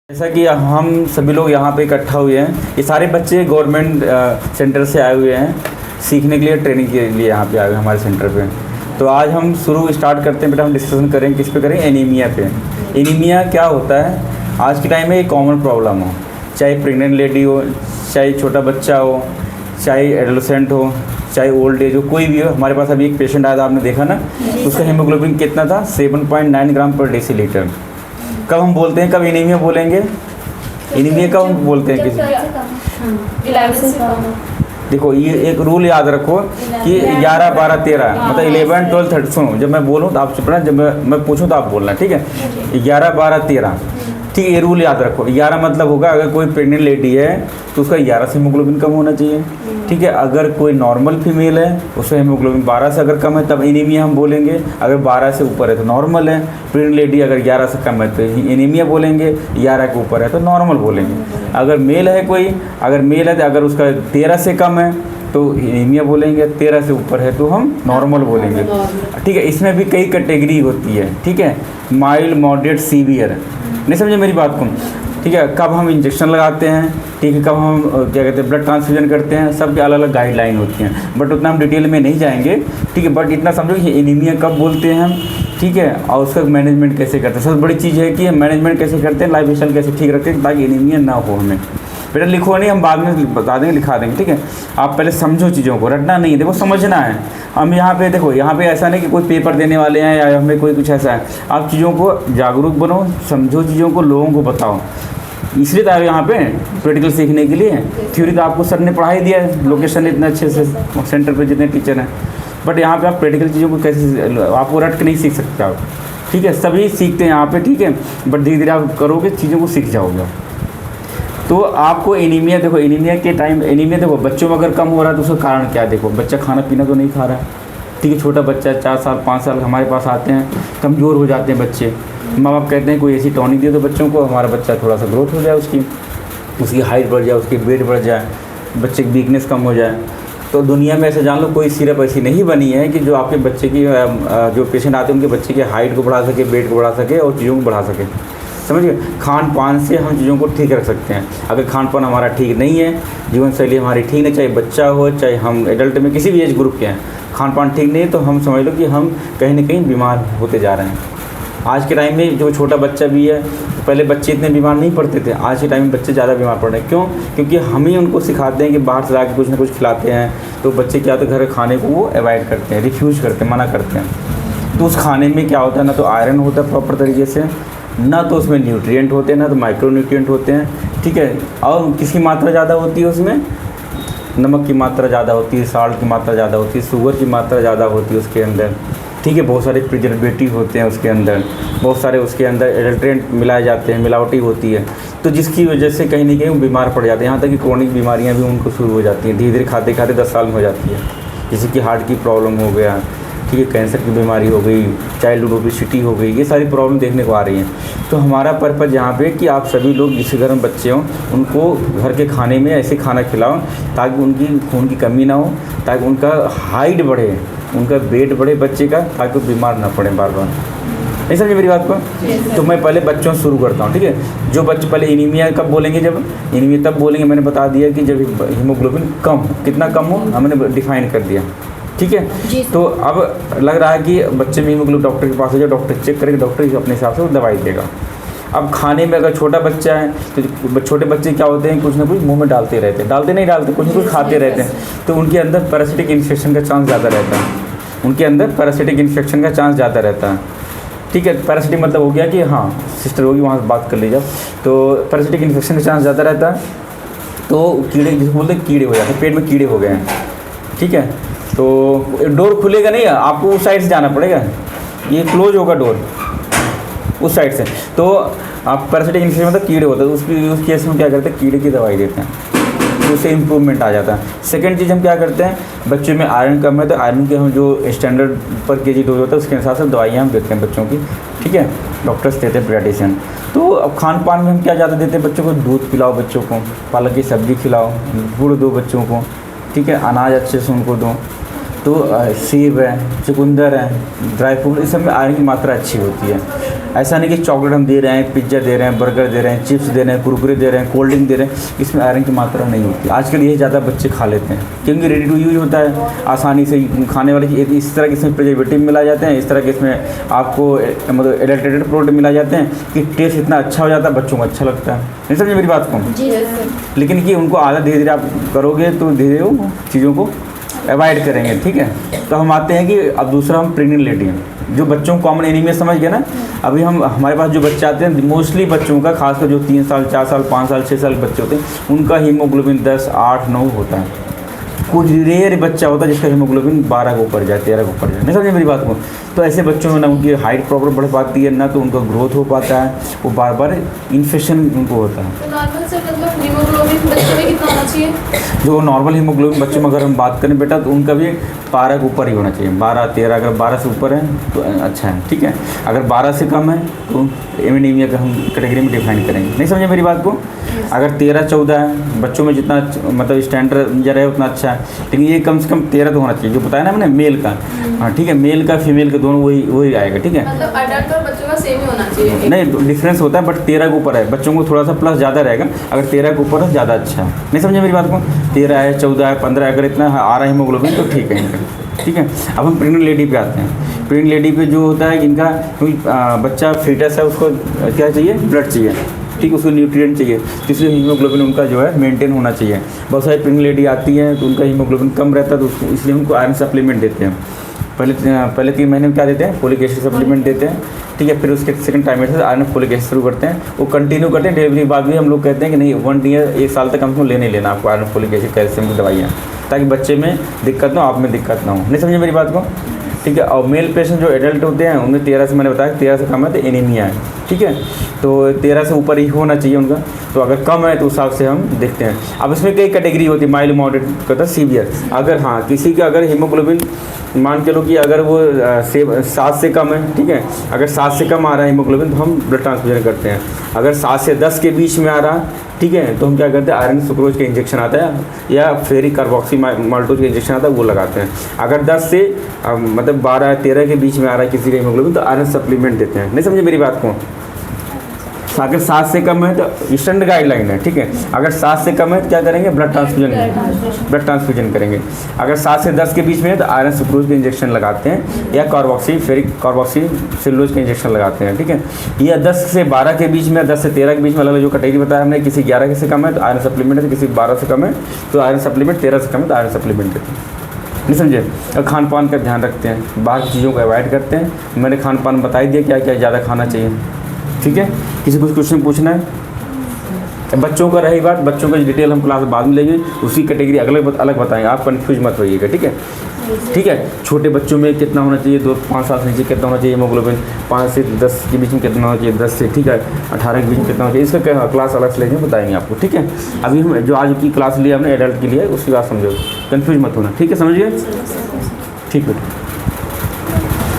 जैसा कि हम सभी लोग यहाँ पे इकट्ठा हुए हैं, ये सारे बच्चे गवर्नमेंट सेंटर से आए हुए हैं सीखने के लिए, ट्रेनिंग के लिए यहाँ पे आए हुए हैं हमारे सेंटर पे। तो आज हम स्टार्ट करते हैं बेटा, हम डिस्कशन करेंगे किस पे करें, एनीमिया पे। एनीमिया क्या होता है आज के टाइम में, एक कॉमन प्रॉब्लम हो, चाहे प्रेग्नेंट लेडी हो, चाहे छोटा बच्चा हो, चाहे एडोलेसेंट हो, चाहे ओल्ड एज हो, कोई भी हो। हमारे पास अभी एक पेशेंट आया था, आपने देखा ना, उसका हीमोग्लोबिन कितना था, 7.9 ग्राम पर डेसीलीटर। कब हम बोलते हैं, कब एनीमिया बोलेंगे, एनीमिया कब हम बोलते हैं किसी, देखो ये एक रूल याद रखो कि 11, 12, 13 मतलब 11, 12, 13। सुनो, जब मैं बोलूँ तो आप चुप रहना, जब मैं पूछूँ तो आप बोलना, ठीक है। 11, 12, 13, ठीक है, ये रूल याद रखो। 11 मतलब होगा अगर कोई प्रेग्नेंट लेडी है तो उसका 11 से हीमोग्लोबिन कम होना चाहिए, ठीक है। अगर कोई नॉर्मल फीमेल है उसका हीमोग्लोबिन 12 से अगर कम है तब एनीमिया हम बोलेंगे, अगर 12 से ऊपर है तो नॉर्मल है। प्रेग्नेंट लेडी अगर 11 से कम है तो एनीमिया बोलेंगे, 11 के ऊपर है तो नॉर्मल बोलेंगे। अगर मेल है कोई, अगर मेल है तो अगर उसका 13 से कम है तो एनीमिया बोलेंगे, 13 से ऊपर है तो हम नॉर्मल बोलेंगे, ठीक है। इसमें भी कई कैटेगरी होती है, ठीक है, माइल्ड, मॉडरेट, सीवियर। नहीं समझे मेरी बात को, ठीक है। कब हम इंजेक्शन लगाते हैं, ठीक है, कब हम क्या कहते हैं ब्लड ट्रांसफ्यूजन करते हैं, सबके अलग अलग गाइडलाइन होती हैं, बट उतना हम डिटेल में नहीं जाएंगे, ठीक है। बट इतना समझो कि एनीमिया कब बोलते हैं हम, ठीक है, और उसका मैनेजमेंट कैसे करते हैं। सबसे बड़ी चीज़ है कि हम मैनेजमेंट कैसे करते हैं, लाइफ स्टाइल कैसे ठीक रखते हैं ताकि एनीमिया ना हो हमें। बेटा लिखो नहीं, हम बाद में बता देंगे, लिखा देंगे, ठीक है। आप पहले समझो चीज़ों को, रटना नहीं है, देखो समझना है। हम यहाँ पे देखो, यहाँ पे ऐसा नहीं कि कोई पेपर देने वाले हैं या हमें कोई कुछ ऐसा है। आप चीज़ों को जागरूक बनो, समझो चीज़ों को, लोगों को बताओ। इसलिए तो यहाँ पे प्रैक्टिकल सीखने के लिए। थ्योरी तो आपको सर ने पढ़ाई दिया है, लोकेशन इतने अच्छे से सेंटर पे जितने टीचर हैं, बट यहाँ पे आप प्रैक्टिकल चीज़ों को कैसे, आपको रट के नहीं सीख सकते आप, ठीक है। सभी सीखते हैं यहाँ पे, ठीक है, बट धीरे धीरे आप करोगे चीज़ों को सीख जाओगे। तो आपको एनीमिया, देखो एनीमिया के टाइम, एनीमिया देखो बच्चों में अगर कम हो रहा है तो उसका कारण क्या है। देखो बच्चा खाना पीना तो नहीं खा रहा है, ठीक है। छोटा बच्चा 4 साल 5 साल हमारे पास आते हैं, कमज़ोर हो जाते हैं बच्चे। माँ बाप कहते हैं कोई ऐसी टॉनिक दे दो बच्चों को, हमारा बच्चा थोड़ा सा ग्रोथ हो जाए, उसकी हाइट बढ़ जाए, उसकी वेट बढ़ जाए, बच्चे की वीकनेस कम हो जाए। तो दुनिया में ऐसे जान लो कोई सिरप ऐसी नहीं बनी है कि जो आपके बच्चे की, जो पेशेंट आते हैं उनके बच्चे की हाइट को बढ़ा सके, वेट को बढ़ा सके और चीज़ों को बढ़ा सके। समझ गए। खान पान से हम चीज़ों को ठीक रख सकते हैं। अगर खान पान हमारा ठीक नहीं है, जीवन शैली हमारी ठीक नहीं, चाहे बच्चा हो चाहे हम एडल्ट में किसी भी एज ग्रुप के हैं, खान पान ठीक नहीं है तो हम समझ लो कि हम कहीं ना कहीं बीमार होते जा रहे हैं। आज के टाइम में जो छोटा बच्चा भी है, पहले बच्चे इतने बीमार नहीं पड़ते थे, आज के टाइम में बच्चे ज़्यादा बीमार पड़ रहे हैं। क्यों? क्योंकि हम ही उनको सिखाते हैं कि बाहर से ला के कुछ ना कुछ खिलाते हैं, तो बच्चे क्या होता है घर खाने को वो अवॉइड करते हैं, रिफ्यूज़ करते हैं, मना करते हैं। तो उस खाने में क्या होता है, ना तो आयरन होता है प्रॉपर तरीके से, ना तो उसमें न्यूट्रिएंट होते हैं, ना तो माइक्रो न्यूट्रिएंट होते हैं, ठीक है। और किसकी मात्रा ज़्यादा होती है उसमें, नमक की मात्रा ज़्यादा होती है, साल्ट की मात्रा ज़्यादा होती है, शुगर की मात्रा ज़्यादा होती है उसके अंदर, ठीक है। बहुत सारे प्रिजर्वेटिव होते हैं उसके अंदर, बहुत सारे उसके अंदर एडल्ट्रेंट मिलाए जाते हैं, मिलावटी होती है, तो जिसकी वजह से कहीं ना कहीं वो बीमार पड़ जाते हैं। यहाँ तक कि क्रोनिक बीमारियाँ भी उनको शुरू हो जाती हैं, धीरे धीरे खाते खाते 10 साल में हो जाती है। जैसे कि हार्ट की प्रॉब्लम हो गया, ठीक है, कैंसर की बीमारी हो गई, चाइल्ड ओबेसिटी हो गई, ये सारी प्रॉब्लम देखने को आ रही हैं। तो हमारा पर्पज़ यहाँ पे कि आप सभी लोग जिसके घर में बच्चे हों उनको घर के खाने में ऐसे खाना खिलाओ ताकि उनकी खून की कमी ना हो, ताकि उनका हाइट बढ़े, उनका वेट बढ़े बच्चे का, ताकि वो बीमार ना पड़े बार बार। नहीं समझे मेरी बात को? तो मैं पहले बच्चों से शुरू करता हूँ, ठीक है। जो बच्चे पहले एनीमिया कब बोलेंगे, जब एनीमिया तब बोलेंगे, मैंने बता दिया कि जब हीमोग्लोबिन कम, कितना कम हो हमने डिफाइन कर दिया, ठीक है। तो अब लग रहा है कि बच्चे में हीमोग्लोबिन, डॉक्टर के पास हो जाए, डॉक्टर चेक करेगा, डॉक्टर अपने हिसाब से वो दवाई देगा। अब खाने में अगर छोटा बच्चा है तो छोटे बच्चे क्या होते हैं, कुछ ना कुछ मुंह में डालते रहते हैं, डालते नहीं डालते, कुछ ना कुछ खाते रहते हैं, तो उनके अंदर पैरासिटिक इन्फेक्शन का चांस ज़्यादा रहता है, उनके अंदर पैरासिटिक इन्फेक्शन का चांस ज़्यादा रहता है, ठीक है। पैरासिटिक मतलब हो गया कि हाँ सिस्टर होगी वहाँ से बात कर लीजिए। तो पैरासिटिक इन्फेक्शन का चांस ज़्यादा रहता है, तो कीड़े जिसे बोलते हैं कीड़े हो जाते हैं, पेट में कीड़े हो गए हैं, ठीक है। तो डोर खुलेगा नहीं, आपको उस साइड से जाना पड़ेगा, ये क्लोज होगा डोर उस साइड से। तो आप पैरासिटिक इन्फेक्शन मतलब कीड़े होते हैं, उस केस में क्या करते हैं, कीड़े की दवाई देते हैं, तो उससे इम्प्रूवमेंट आ जाता है। सेकंड चीज़ हम क्या करते हैं, बच्चों में आयरन कम है तो आयरन के हम जो स्टैंडर्ड पर केजी डोज होता है उसके हिसाब से दवाइयाँ हम देते हैं बच्चों की, ठीक है, डॉक्टर्स देते हैं, पीडियाट्रिशियन। तो अब खान पान में हम क्या ज़्यादा देते हैं बच्चों को, दूध पिलाओ बच्चों को, पालक की सब्ज़ी खिलाओ, गुड़ दो बच्चों को, ठीक है, अनाज अच्छे से उनको दो, तो सेब है, चुकंदर है, ड्राई फ्रूट, इस सब में आयरन की मात्रा अच्छी होती है। ऐसा नहीं कि चॉकलेट हम दे रहे हैं, पिज्ज़ा दे रहे हैं, बर्गर दे रहे हैं, चिप्स दे रहे हैं, कुरकुरे दे रहे हैं, कोल्ड ड्रिंक दे रहे हैं, इसमें आयरन की मात्रा नहीं होती। आजकल ये ज़्यादा बच्चे खा लेते हैं क्योंकि रेडी टू यूज होता है, आसानी से खाने वाले चीज़। इस तरह के इसमें प्रिजर्वेटिव मिला जाते हैं, इस तरह के इसमें आपको मतलब एडल्ट्रेटेड प्रोडक्ट मिला जाते हैं कि टेस्ट इतना अच्छा हो जाता है, बच्चों को अच्छा लगता है। नहीं समझे मेरी बात को? लेकिन कि उनको आदत धीरे धीरे आप करोगे तो धीरे वो चीज़ों को अवॉइड करेंगे, ठीक है। तो हम आते हैं कि अब दूसरा हम प्रेग्नेंट लेडी हैं, जो बच्चों को कॉमन एनीमिया समझ गए ना। अभी हम हमारे पास जो बच्चे आते हैं मोस्टली बच्चों का, खासकर जो 3 साल 4 साल 5 साल 6 साल बच्चे होते हैं, उनका हीमोग्लोबिन 10 8 9 होता है। कुछ रेयर बच्चा होता है जिसका हीमोग्लोबिन 12 के ऊपर जाए, 13 के ऊपर जाए। नहीं समझे मेरी बात को? तो ऐसे बच्चों में ना उनकी हाइट प्रॉपर बढ़ पाती है, ना तो उनका ग्रोथ हो पाता है, वो बार बार इन्फेक्शन उनको होता है। तो नॉर्मल से मतलब हीमोग्लोबिन बच्चों में कितना होना चाहिए? जो नॉर्मल हीमोग्लोबिन बच्चों में अगर हम बात करें बेटा, तो उनका भी 12 के ऊपर ही होना चाहिए, 12 13। अगर 12 से ऊपर है तो अच्छा है, ठीक है। अगर 12 से कम है तो एनीमिया का हम कैटेगरी में डिफाइन करेंगे। नहीं समझे मेरी बात को? अगर 13 14 है बच्चों में, जितना मतलब स्टैंडर्ड जरा है उतना अच्छा है, लेकिन ये कम से कम 13 तो होना चाहिए, जो बताया ना मैंने मेल का। हाँ ठीक है, मेल का फीमेल का दोनों वही आएगा, ठीक है। मतलब अडल्ट और बच्चों का सेम ही होना चाहिए? नहीं, डिफरेंस होता है, बट 13 के ऊपर है, बच्चों को थोड़ा सा प्लस ज़्यादा रहेगा। अगर 13 के ऊपर है ज़्यादा अच्छा है। नहीं समझे मेरी बात को? 13 है, 14 है, 15 अगर इतना आ रहा है हीमोग्लोबिन तो ठीक है इनका, ठीक है। अब हम प्रेग्नेंट लेडी पे आते हैं। प्रेग्नेंट लेडी पे जो होता है इनका बच्चा फीटस है, उसको क्या चाहिए? ब्लड चाहिए, ठीक है, उसको न्यूट्रिएंट चाहिए, तो इसलिए हीमोग्लोबिन उनका जो है मेंटेन होना चाहिए। बहुत सारी प्रेग्नेंट लेडी आती हैं तो उनका हीमोग्लोबिन कम रहता है, तो उसको इसलिए उनको आयरन सप्लीमेंट देते हैं। पहले 3 महीने में क्या देते हैं? फोलिक एसिड सप्लीमेंट देते हैं, ठीक है। फिर उसके सेकंड टाइम में आयरन फोलिक एसिड शुरू करते हैं, वो कंटिन्यू करते हैं। डिलीवरी के बाद भी हम लोग कहते हैं कि नहीं 1 ईयर 1 साल तक हमको लेने लेना आपको आयरन फोलिक एसिड कैल्शियम की दवाइयाँ, ताकि बच्चे में दिक्कत ना हो, आप में दिक्कत ना हो। नहीं समझे मेरी बात को? ठीक है। और मेल पेशेंट जो एडल्ट होते हैं उनमें 13 से, मैंने बताया 13 से कम है तो एनीमिया है, ठीक है। तो 13 से ऊपर ही होना चाहिए उनका, तो अगर कम है तो उस हिसाब से हम देखते हैं। अब इसमें कई कैटेगरी होती है, माइल्ड मॉडरेट कहता सीवियर। अगर हाँ किसी का अगर हीमोग्लोबिन मान के लो कि अगर वो 7 से कम है, ठीक है, अगर 7 से कम आ रहा है हीमोग्लोबिन तो हम ब्लड ट्रांसफ्यूजन करते हैं। अगर 7 से 10 के बीच में आ रहा है, ठीक है, तो हम क्या करते हैं? आयरन सुक्रोज का इंजेक्शन आता है या फेरिक कार्बोक्सी माल्टोज का इंजेक्शन आता है, वो लगाते हैं। अगर 10 से मतलब 12 13 के बीच में आ रहा है किसी का हीमोग्लोबिन तो आयरन सप्लीमेंट देते हैं। नहीं समझे मेरी बात को? अगर 7 से कम है तो स्टैंडर्ड गाइडलाइन है, ठीक है। अगर 7 से कम है तो क्या करेंगे? ब्लड ट्रांसफ्यूजन करेंगे। अगर 7 से 10 के बीच में है तो आयरन सुक्रोज के इंजेक्शन लगाते हैं या फेरिक कार्बोक्सी सेलुलोज के इंजेक्शन लगाते हैं, ठीक है। या 10 से 12 के बीच में, 10 से 13 के बीच में अलग जो कैटेगरी बताया हमने, किसी 11 से कम है तो आयरन सप्लीमेंट है, किसी 12 से कम है तो आयरन सप्लीमेंट, 13 से कम है तो आयरन सप्लीमेंट देते हैं। नहीं समझे? और खान पान का ध्यान रखते हैं, बाहर की चीज़ों को अवॉइड करते हैं। मैंने खान पान बता ही दिया क्या क्या ज़्यादा खाना चाहिए, ठीक है। किसी कुछ क्वेश्चन पूछना है? बच्चों का रही बात, बच्चों का डिटेल हम क्लास बाद में लेंगे, उसकी कैटेगरी अलग बताएंगे, आप कंफ्यूज मत होइएगा, ठीक है। ठीक है, छोटे बच्चों में कितना होना चाहिए? 2-5 साल से नीचे कितना होना चाहिए हीमोग्लोबिन? 5 से 10 के बीच में कितना होना चाहिए? 10 से, ठीक है, 18 के बीच में कितना होना चाहिए? इसका क्लास अलग से लेंगे, बताएंगे आपको, ठीक है। अभी हम जो आज की क्लास लिया हमने एडल्ट के लिए, उसकी बात समझो, कंफ्यूज मत होना, ठीक है, समझिए, ठीक है।